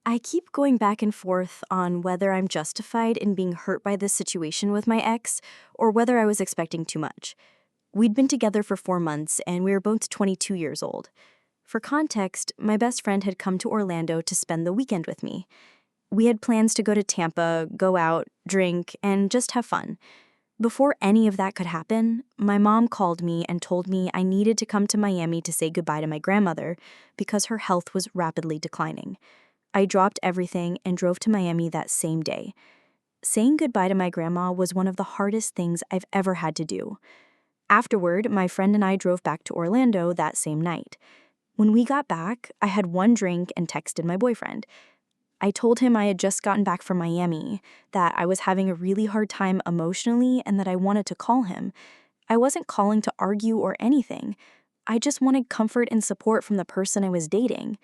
I keep going back and forth on whether I'm justified in being hurt by this situation with my ex or whether I was expecting too much. We'd been together for 4 months and we were both 22 years old. For context, my best friend had come to Orlando to spend the weekend with me. We had plans to go to Tampa, go out, drink, and just have fun. Before any of that could happen, my mom called me and told me I needed to come to Miami to say goodbye to my grandmother because her health was rapidly declining. I dropped everything and drove to Miami that same day. Saying goodbye to my grandma was one of the hardest things I've ever had to do. Afterward, my friend and I drove back to Orlando that same night. When we got back, I had one drink and texted my boyfriend. I told him I had just gotten back from Miami, that I was having a really hard time emotionally, and that I wanted to call him. I wasn't calling to argue or anything. I just wanted comfort and support from the person I was dating.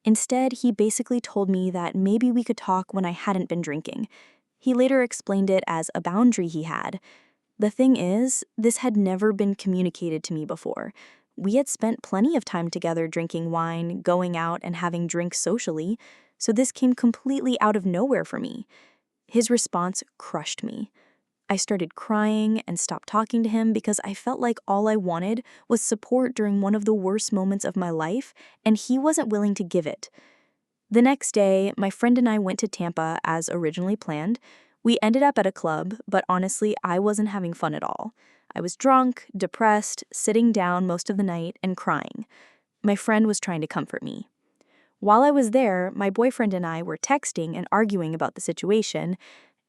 Instead, he basically told me that maybe we could talk when I hadn't been drinking. He later explained it as a boundary he had. The thing is, this had never been communicated to me before. We had spent plenty of time together drinking wine, going out, and having drinks socially, so this came completely out of nowhere for me. His response crushed me. I started crying and stopped talking to him because I felt like all I wanted was support during one of the worst moments of my life, and he wasn't willing to give it. The next day, my friend and I went to Tampa as originally planned. We ended up at a club, but honestly, I wasn't having fun at all. I was drunk, depressed, sitting down most of the night, and crying. My friend was trying to comfort me. While I was there, my boyfriend and I were texting and arguing about the situation.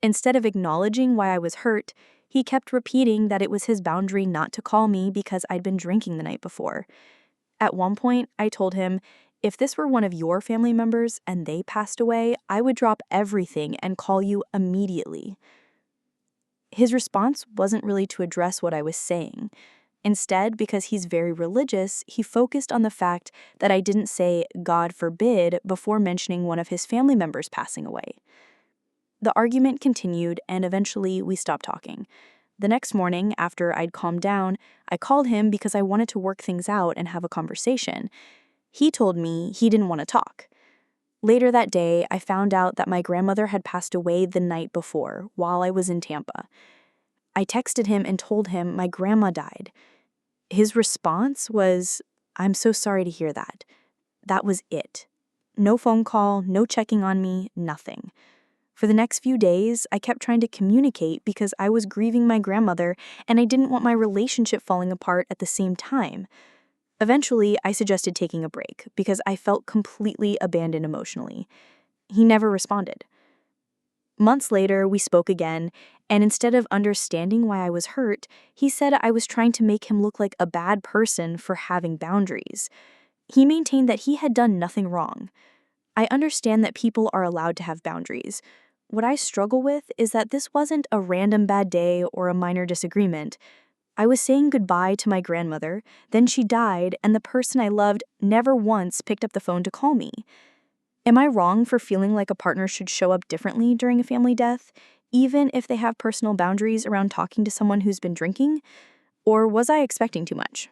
Instead of acknowledging why I was hurt, he kept repeating that it was his boundary not to call me because I'd been drinking the night before. At one point, I told him, if this were one of your family members and they passed away, I would drop everything and call you immediately. His response wasn't really to address what I was saying. Instead, because he's very religious, he focused on the fact that I didn't say "God forbid" before mentioning one of his family members passing away. The argument continued, and eventually we stopped talking. The next morning, after I'd calmed down, I called him because I wanted to work things out and have a conversation. He told me he didn't want to talk. Later that day, I found out that my grandmother had passed away the night before, while I was in Tampa. I texted him and told him my grandma died. His response was, "I'm so sorry to hear that." That was it. No phone call, no checking on me, nothing. For the next few days, I kept trying to communicate because I was grieving my grandmother and I didn't want my relationship falling apart at the same time. Eventually, I suggested taking a break because I felt completely abandoned emotionally. He never responded. Months later, we spoke again, and instead of understanding why I was hurt, he said I was trying to make him look like a bad person for having boundaries. He maintained that he had done nothing wrong. I understand that people are allowed to have boundaries. What I struggle with is that this wasn't a random bad day or a minor disagreement. I was saying goodbye to my grandmother, then she died, and the person I loved never once picked up the phone to call me. Am I wrong for feeling like a partner should show up differently during a family death, even if they have personal boundaries around talking to someone who's been drinking? Or was I expecting too much?